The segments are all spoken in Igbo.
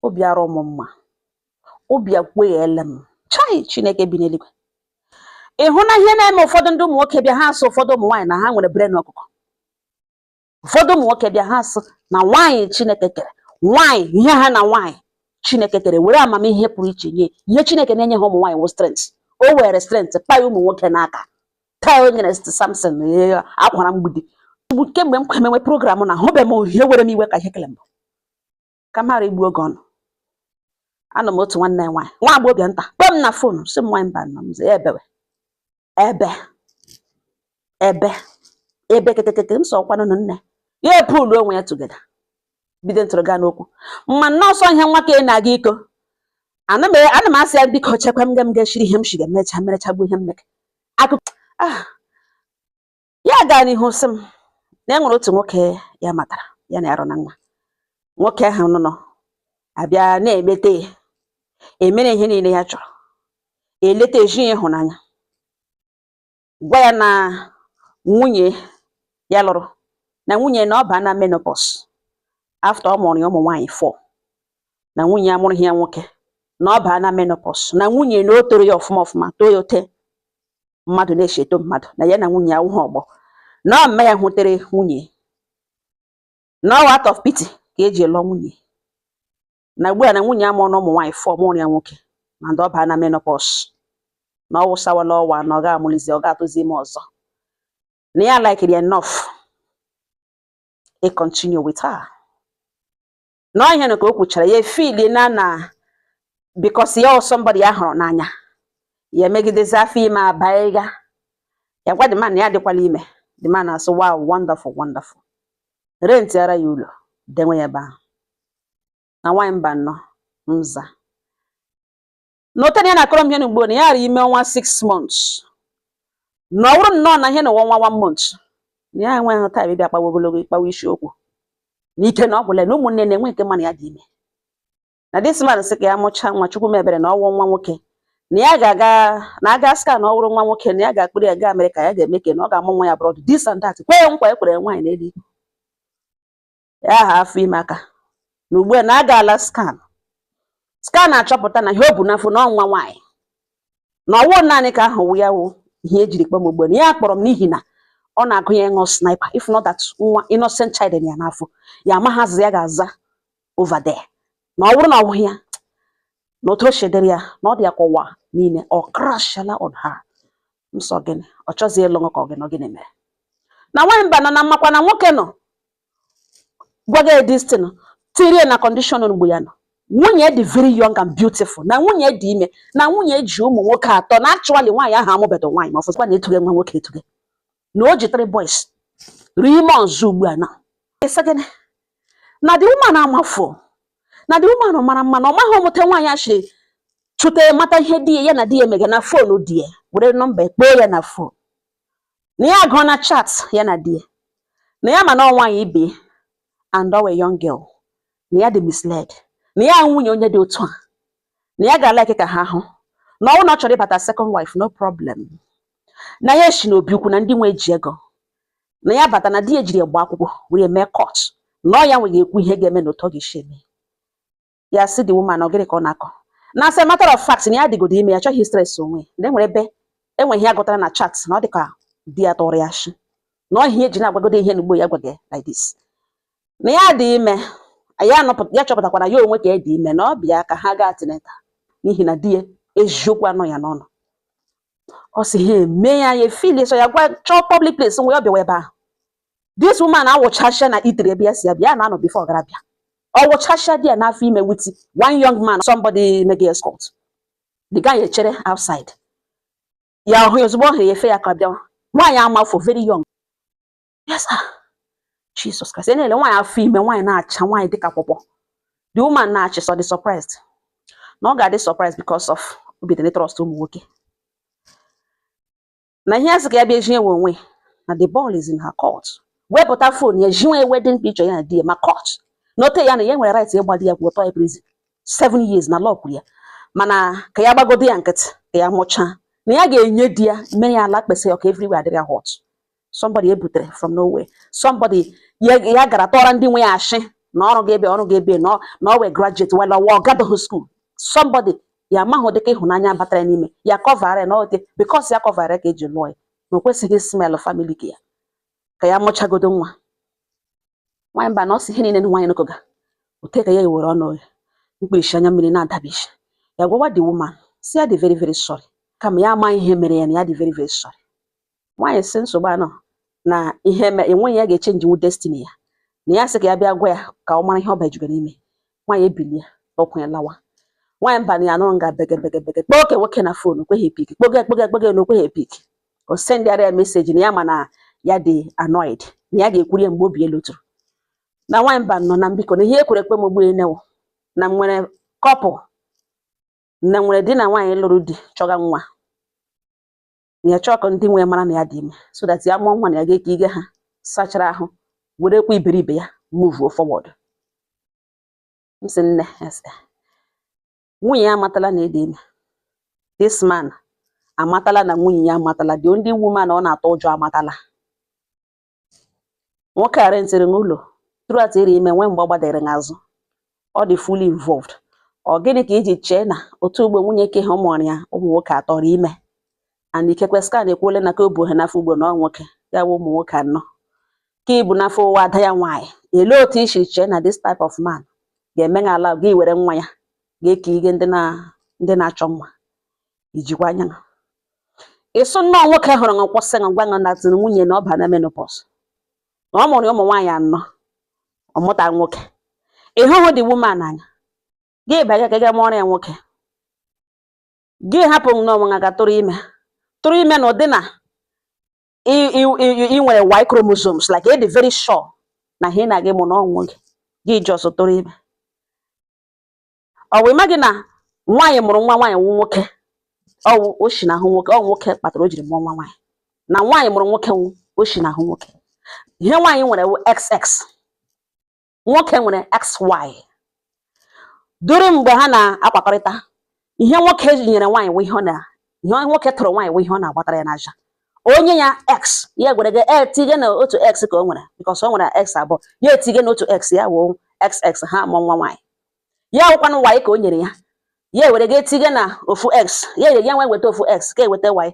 obiara ụmụmma obi akwụghele m chai Chineke bi n'eluigwe ịhụ na ihe na-eme ụfọdụ ndị ụmụ nwoke bịa ha asụ ụfọdụ ụmụ nwaanyị na ha nwere brain ọkụkọ ụfọdụ ụmụ nwoke bịa ha asụ na nwaanyị Chineke kere nwaanyị ihe ha na nwaanyị Chineke kere were amamihe pụrụ iche nye ihe Chineke na-enye ha ụmụ nwaanyị wụ strength o were strength kpaa ụmụ nwoke n'aka taa o nyere Samson akwara mgbidi kemgbe m kwemewe program na hụbe m ihe were m iwe ka ihe kele mbụ ka m ghara igbu oge ọnụ anọ m otu nwanne nwaanyị nwa agbọghọbịa nta kpọọ m na fonu sị m nwaanyị mba nọ m zi ebe kekekeke m sọkwanụ nne ya epulu onwe ya tugeda bido ntụrụga n'okwu mma nọọsọ ihe nwa ka ị na-aga iko ana m asị ya biko chekwa m ga-eshiri ihe m shiga merechagbu ihe mmeke akụkọ ya gaa n'ihu sị m na enwere otu nwoke ya matara ya na arụ na nwa nwoke ahụ nọ abịa na-emete emere ihe niile ya chọrọ eleta eji ya ịhụnanya gwa ya na nwunye ya lụrụ na nwunye na ọ baa na menopause after ọ mụrụ ya ụmụ nwaanyị 4 na nwunye ya mụrụ ya nwoke na ọ baa na menopause na nwunye na o toro ya ọfụma too ya ote mmadụ na-echeto mmadụ na ya na nwunye ya awụghị ọgbọ na ọ mma ya hụtere nwunye na ọ out of pity ka eji lụọ nwunye na ugbu a na nwunye amụrụ na ụmụ nwaanyị 4 mụrụ ya nwoke na ndị ọ baa na menopause na ọ wụsawala ọwa na ọ ga-amụlizi ọ ga-atụzi ime ọzọ na ya like it enough continue with her na ihe ka o kwuchara ya feel na because ya somebody ya hụrụ n'anya ya megidezi afọ ime abaiga ya gwa the man ya dịkwala ime the man asị wow wonderful rent ara ya ụlọ denwe ya ba na nwaanyị mba nọ nza n'otere ya na akọrọ m ihe n'ugbo na ya ara ime ọnwa 6 months na ọ bụrụ nnọọ na ihe na ọnwa 1 month na ya enweghị time bịa kpawa ogologo ịkpawa isiokwu n'ike na ọ bụla na ụmụnne na-enwe nke mmanụ ya dị ime na this man sị ka ya mụchaa nwa Chukwu mebere na ọwụ nwa nwoke na ya ga-aga na aga scan na ọ bụrụ nwa nwoke na ya ga-akpụrụ ya gaa Amerịka ya ga-eme ka na ọ ga-amụ nwa ya abroad this and that kwee nkwa ekwere nwaanyị n'elu ya ha afọ ime aka na ugbu a na aga ala scan na-achọpụta na ihe o bu n'afọ na nwa nwaanyị na ọwụ naanị ka ahụ ya wụ ihe ejiri kpọm ugbu na ya kpọrọ m n'ihi na ọ na-agụ ya ịṅụ sniper if not that nwa innocent child ya n'afọ ya amaghazị ya ga-aza over there na ọ bụrụ na ọ bụghị ya na otu o shedere ya na ọ dị ya ka ụwa niile ọ crashala on her nsọ gịnị ọ chọzi ịlụ nwoke ọ gịnị mere na nwaanyị mba nọ na mmakwa na nwoke nọ gwaga destin tirie na condition mgbe ya nọ nwunye dị very young and beautiful na nwunye dị ime na nwunye ji ụmụ nwoke 3 na actually nwaanyị ahụ amụbedo nwaanyị ma ọfụzikwa na etuge nwa nwoke etuge na o ji 3 boys rimons ugbu a na gịnị na the woman amafọ na the woman mara mma na ọ maghị ọmụta nwaanyị ashiri chụta mata ihe di ya na di ya emega na fonu di ya were nọmba kpọọ ya na fonu na ya gụọ na chat ya na di ya na ya ma na nwaanyị ibe and a young girl na ya dị misled na ya nwunye onye dị otu a na ya ga-alike ka ha hụ na ọ na chọrọ ịbata second wife no problem na ya eshi n'obi ukwu na ndị nwe ji ego na ya bata na di ya jiri agba akwụkwọ were mee court na ọ ya nweghị ekwu ihe ga-eme n'otu ọ ga-esi eme ya si the woman ọ gịnị ka ọ na-akọ na as a matter of fact na ya dịgodo ime ya chọghị stress onwe na enwere ebe enweghị ya gụtara na chat na ọ dị ka di ya tọrọ ya shi na ọ ihe eji na-agwagodo ihe n'ugbo ya gwaga like this na ya dị ime ya chọpụtakwana ya onwe ka ya dị ime na ọ bịa ka ha gaa tineta n'ihi na di ya eziokwu anọ ya n'ọnụ ọ sị ha eme ya efili so ya gwa chọọ public place nwe ọ bịawa ebe ahụ this woman awụchasịa na itere ebe ya si ya bịa na anọ before ọ gara bịa ọ wụchasịa di ya n'afọ ime with one young man somebody mega escort the guy echere outside ya hụ ya ozugbo ọ hụrụ ya efe ya ka bịawa nwaanyị amafọ very young yes sir Jesus Christ na-ele nwaanyị afọ ime nwaanyị na-acha nwaanyị dịka pọpọ the woman na-achị so dị surprised na ọ ga-adị surprised because of obi dị trust ụmụ nwoke na ihe asị ka ya bịa ejinye onwe na the ball is in her court wepụta phone ya jinwe wedding picture ya na di ya ma court note ya na ya nwere right ịgba di ya kwụ ọtọ prison 7 years na law kwuru ya mana ka ya gbagodo ya nkịtị ka ya mụchaa na ya ga-enye di ya mere ya ala kpesị ya ka everywhere adịrị ya hot somebody ebutere from nowhere somebody ya gara tọra ndị nwe ya ashị na ọrụ ga-ebe na ọ wee graduate wala ọ gadoghị school somebody ya mahụ dịka ịhụnanya batara n'ime ya kọvara na ọdị because ya kọvara ka eji lụọ ya na o kwesịghị smell family ka ya mụchagodo nwa nwaanyị mba na ọ sị ihe niile nwaanyị nụkọga ote ka ya ewere ọnụ mkpirisi anya mmiri na-adabishi ya gwawa the woman si ya dị very very sorry kama ya ama ihe mere ya na ya dị very very sorry nwaanyị si nsogbu anọ na ihe enweghị ya ga-echenji wu destiny ya na ya sị ka ya bịa gwa ya ka ọ mara ihe ọ bajugo n'ime nwaanyị ebilie ọkụ ya lawa nwaanyị mba na ya nụrụ nga bege kpoke nwoke na fon okweghị epik kpoge na okweghị epik o sendịara ya meseji na ya ma na ya dị annoyed na ya ga-ekwuri ya mgbe obi elu tụrụ na nwaanyị mba nọ na mbiko na ihe ekwere ekpe m ogbe newo na nwere kọpụ na nwere di na nwaanyị lụrụ di chọga nwa ya chọọ ka ndị nwe mara na ya dị ime so that ya mụọ nwa na ya ga-eke ige ha sachara ahụ werekwa iberibe ya move forward nsị nne nwunye ya amatala na ede ime this man amatala na nwunye ya amatala dị ndị woman ọ na-atọ ụjọ amatala nwoke a rentịrị n'ụlọ throughout iri ime nwee mgbe ọ gbadere n'azụ ọ dị fully involved ọ gịnị ka iji chee na otu ugbo nwunye ke ha ụmụrụ ya ụmụ nwoke atọrọ ime and ikekwe scan ekwuole na ka o bu ha n'afọ ugbo na nwoke ya bụ ụmụ nwoke anọ ka ibu n'afọ ụwa ada ya nwaanyị elee otu isi chee na this type of man ga-eme na ala gị were nwa ya ga-eke ihe ndị na-achọ nwa ijikwa anya ịsụ nnọọ nwoke hụrụ na nkwụsị na ngwa na tiri nwunye na ọ ba na menopause na ọ mụrụ ụmụ nwaanyị anọ ọ mụta nwoke ịhụhụ dị woman anya gị bịa ka ga mụọrọ ya nwoke gị hapụ n'onwe ga tụrụ ime na ụdị na ị nwere Y chromosomes like it is very sure na ihe na gị mụ na ọnwụ gị just tụrụ ime ọ bụ ịmaghị na nwaanyị mụrụ nwa nwaanyị nwoke ọ oshi na ahụ nwoke ọ nwoke kpatara o jiri mụọ nwa nwaanyị na nwaanyị mụrụ nwoke oshi na ahụ nwoke ihe nwaanyị nwere XX nwoke nwere XY duru mgbe ha na-akpakọrịta ihe nwoke nyere nwaanyị wụ ihe nwoke tụrụ nwaanyị wụ ihe ọ na-agbatara ya n'aja onye ya X ya gwere gị etinye na otu X ka o nwere because o nwere X abụọ ya etinye na otu X ya wụ XX ha mụọ nwa nwaanyị ya wụkwanụ Y ka o nyere ya were gị etinye na ofu X ya nwe weta ofu X ka eweta Y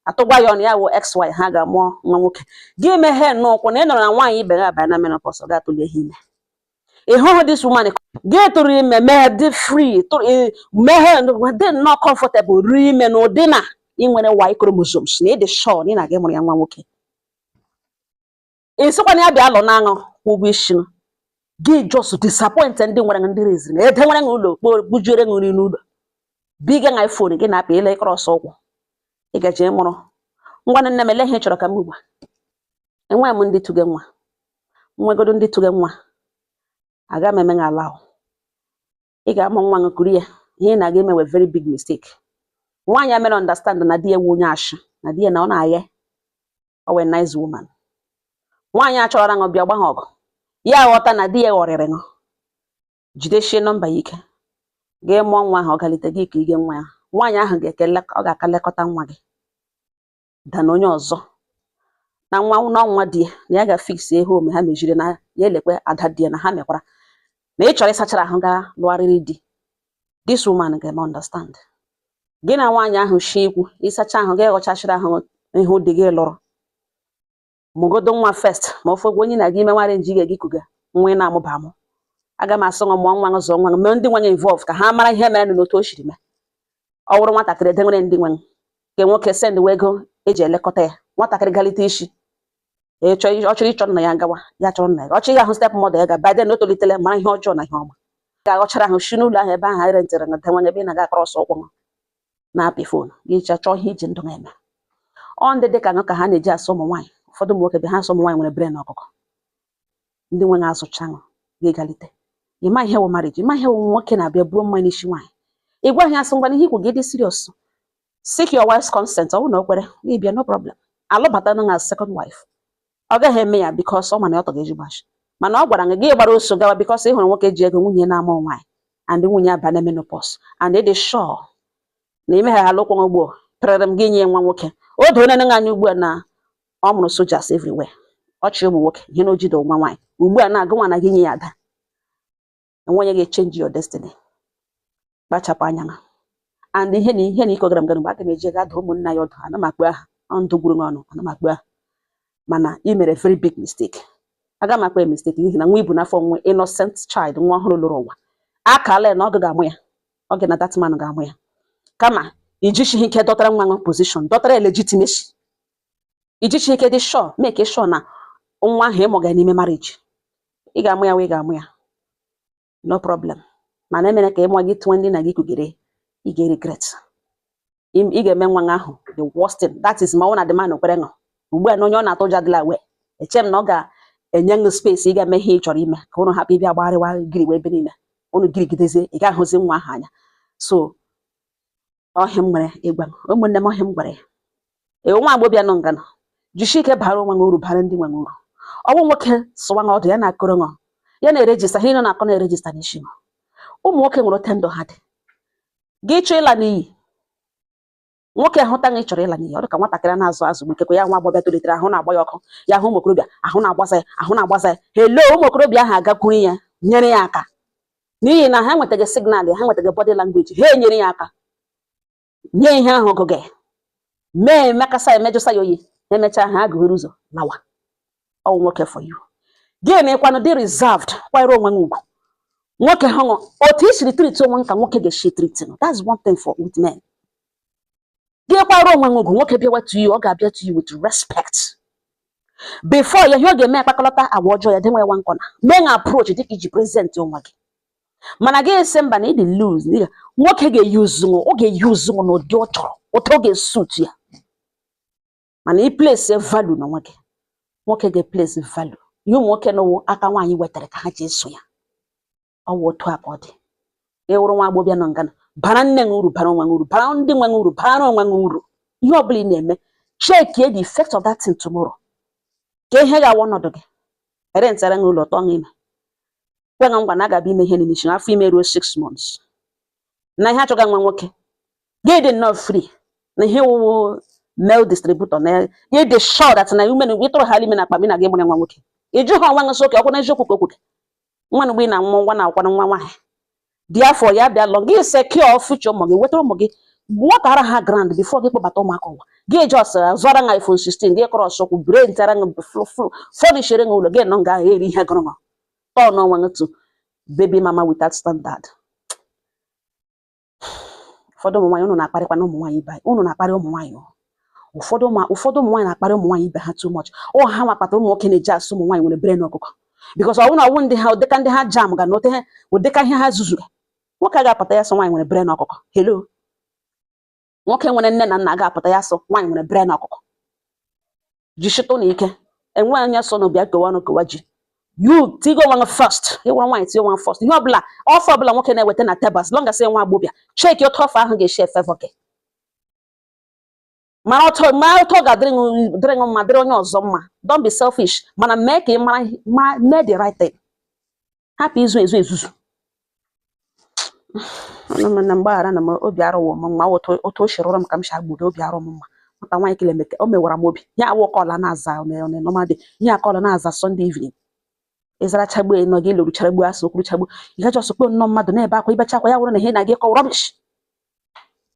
atụgwa ya ọnụ ya wụ XY ha ga-amụọ nwa nwoke gị meghe n'ụkwụ na ị nọrọ na nwaanyị ibe ya abịa na menopause ọ ga-atụli ihe ime ịhụhụ this woman gị tụrụ ime meghe dị free meghe dị nnọọ comfortable ruo ime na ụdị na ị nwere Y chromosomes na ịdị sure na ị na-aga mụrụ ya nwa nwoke ị sịkwa na ya bịa alọ n'aṅụ ụgwọ isi gị just disappoint ndị nwere ndị reziri na ede nwere ụlọ bujere nri n'ụlọ biga na iPhone gị na-apị ile cross ụkwụ ị gaje mụrụ ngwa nne m ele ihe chọrọ ka m ugbu enwe m ndị tụge nwa nwegodo ndị tụge nwa aga m eme na ala ị ga-amụ nwa nkuri ya ihe na-aga eme very big mistake nwaanyị a mere understand na di ya nwe onye ashị na di ya na ọ na-aghe ọ wee nice woman nwaanyị a chọrọ ṅụ bịa gba ha ọgụ ya ghọta na di ya ghọrịrị ṅụ jideshie nọmba ya ike gị mụọ nwa ahụ ọ galite gị ka ige nwa ya nwaanyị ahụ ọ ga-aka lekọta nwa gị dana onye ọzọ na nwa di ya na ya ga-fix ihe ome ha mejiri na ya elekwe ada di ya na ha mekwara na ị chọrọ ịsachara ahụ ga lụgharịrị di this woman ga-eme understand gị na nwaanyị ahụ shi ikwu ịsacha ahụ ga-eghọchachiri ahụ ihu dị gị lụrụ mụgodo nwa first ma ofe ogwe onye na-aga ime nwari nji ga-egi kuga nwa ị na-amụba amụ aga m asọ nwa mụọ nwa zụọ nwa mee ndị nwanye involve ka ha mara ihe mere n'otu o shiri mee ọ wụrụ nwatakịrị edenwere ndị nwe nke nwoke send ego eji elekọta ya nwatakịrị galite isi ọ chọrọ ịchọ nna ya gawa ya chọrọ nna ya ọ chọrọ ịhụ step mother ya ga biden o tolitele mara ihe ọjọọ na ihe ọma ga-aghọchara ahụ shi n'ụlọ ahụ ebe ahụ rentịrị na denwanye ebe ị na-aga akọrọ ọsọ ụkwụ na-apị fon gị chọọ ihe iji ndụ na-eme ọ ndị dị ka ka ha na-eji asụ ụmụ nwaanyị ụfọdụ ụmụ nwoke be ha asụ ụmụ nwaanyị nwere brain ọkụkọ ndị nwe na-azụcha aṅụ ga-egalite ịma ihe wụ marriage ịma ihe wụ nwoke na-abịa buo mmanya n'isi nwaanyị ị gwaghị asị ngwa ihe ikwu gị dị serious seek your wife's consent ọ bụrụ na o kwere gị bịa no problem alụbata na second wife ọ gaghị eme ya because ọ mana ọtọ ga-eji gbashi mana ọ gwara gị gbara oso gawa because ị hụrụ nwoke ji ego nwunye na-amụ nwaanyị and nwunye aba na menopause and ịdị sure na ime ha alụkwụ ugbo pere m gị nye nwa nwoke o doo nene anya ugbu a na ọ mụrụ soldiers everywhere ọ chịrị ụmụ nwoke ihe na ojido nwa nwaanyị ugbu a na-agụ nwa na gị nye ya ada enwe onye ga-echange your destiny. Kpachapụ anya. And ihe na iko gara m mgbe aga m eji ga dụ ụmụnna ya ọdụ ana m akpụ aha ndụ gwuru m ọnụ ana m akpụ aha mana ị mere very big mistake. Aga m akpọ ya mistake n'ihi na nwa ibu n'afọ nwa innocent child nwa ọhụrụ lụrụ ụwa akala na oge ga-amụ ya oge na that man ga-amụ ya kama ijichighị ike dọtara nwa nwa position dọtara legitimacy ijichighị ike dị sure make sure na nwa ahụ ịmụ ga n'ime marriage ị ga-amụ ya wee ga-amụ ya no problem mana emere ka ịmụ gị tụọ ndị na gị kugere ị ga-regret ị ga-eme nwa ahụ the worst thing that is ma ọ na the man kwere ṅụ ugbu a na onye ọ na-atụ ụjọ adịla wee eche m na ọ ga-enye ṅụ space ị ga-eme ihe ị chọrọ ime ka ụnụ hapụ ịbịa gbagharịwa gịrịwa ebe niile ụnụ gịrịgidezie ị ga-ahụzi nwa ahụ anya so ọhịa m nwere ịgwa ụmụnne m ọhịa m gwara ya nwa agbọbịa nọ ngana jisie ike bara onwe uru bara ndị nwe uru ọnwụ nwoke sụwa na ọdụ ya na-akụrụ ṅụ ya na-erejista ihe nọ na-akọ na-erejista n'isi ụmụ nwoke nwere ote ndụ ha dị gị chọọ ịla n'iyi nwoke ahụta na ị chọrọ ịla n'iyi ọ dị ka nwatakịrị na-azụ azụ gbekekwa ya nwa agbọbịa tolitere ahụ na-agba ya ọkụ ya hụ ụmụ okorobịa ahụ na-agbasa ya ahụ na-agbasa ya hello ụmụ okorobịa ahụ agakwuru ya nyere ya aka n'ihi na ha nwetaghị signal ha nwetaghị body language ha enyere ya aka nye ihe ahụ ọgụgụ mee mekasa emejọsa ya oyi emechaa ha agụghịrị ụzọ lawa ọwụ nwoke for you gị na-ekwanụ dị reserved kwanyere onwe ugwu nwoke hụ otu i siri treat onwe ka nwoke ga-esi treat that's one thing for with men gị kwanyere onwe ugwu nwoke bịawa to you ọ ga-abịa to you with respect before ya ihe ọ ga-eme akpakọlọta agwa ọjọọ ya dị nwa ya nkọ na mee na approach dịka iji present onwe gị mana gị esi mba na ịdị lose nwoke ga-eyuzu ọ ga-eyuzu n'ụdị ọ chọrọ otu ọ ga-esut ya mana ị place value na nwoke nwoke ga-place value ihe ụmụ nwoke n'ụwụ aka nwaanyị wetara ka ha ji eso ya ọ wụ otu a ka ọ dị ịwụrụ nwa agbọbịa nọ ngana bara nne gị uru bara onwe gị uru bara ndị nwe gị uru bara onwe gị uru ihe ọ bụla ị na-eme chekie the effect of that thing tomorrow ka ihe ga-awụ ọnọdụ gị erentara gị ụlọ tọọ gị ime kwe nga ngwa na aga ime ihe n'isi afọ ime ruo 6 months na ihe achọga nwa nwoke gị dị nnọọ free na ihe wụ mail distributor na gị dị sure that na ume gị tụrụ ha ime na akpa na gị mụrụ nwa nwoke ịjụ ha nwa nso oke ọkwụ na eziokwu ka okwuke nwa mgbe ị na-amụ nwa na-akwana nwa nwaanyị dị afọ ya bịa lọ gị secure future ụmụ gị wetara ụmụ gị nwatara ha grand before gị kpọbata ụmụaka ụwa gị just zụọra nga iPhone 16 gị kọrọ ọsọkwu brain tara nga fọnishere nga ụlọ gị nọ nga eri ihe gụrụ turn on one to baby mama without standard. Ụfọdụ ụmụ nwaanyị unu na-akparịkwa na ụmụ nwaanyị ibe unu na-akparị ụmụ nwaanyị ụfọdụ ụmụ nwaanyị na-akparị ụmụ nwaanyị ibe ha too much ọ ha mapatara ụmụ nwoke na-eji asụ ụmụ nwaanyị nwere brain ọkụkọ because ọ wụ ndị ha ụdịka ndị ha jam ga na ụdịka ihe ha zuzuru nwoke ga-apụta ya sọ nwaanyị nwere brain ọkụkọ hello nwoke nwere nne na nna ga-apụta ya sọ nwaanyị nwere brain ọkụkọ jishitụ na ike enwe anya so na bịa kewa ọnụ kewa ji you tigo one first you want one tigo one first ihe ọbụla ọfọ ọbụla nwoke na-eweta na table as long as nwa agbọbịa check your tough ahụ ga-eshi favor gị ma ọtọ ga-adịrị mma dịrị onye ọzọ mma don't be selfish mana mee ka ị mara mee the right thing hapụ izu ezuzu na mgbaghara na m obi arụwụ m mma otu o shiri ụra m ka m shi agbụdo obi arụ m mma nwata nwaanyị kele meke o mewara m obi ya awụ kọla na-aza normal day ihe akọla na-aza Sunday evening ịzara chagbu nọ gị lụrụ chagbu asụ okwu chagbu ihe jọs kpo nnọọ mmadụ na-ebe akwa ibechakwa ya wụrụ na ihe na gị kọ rubbish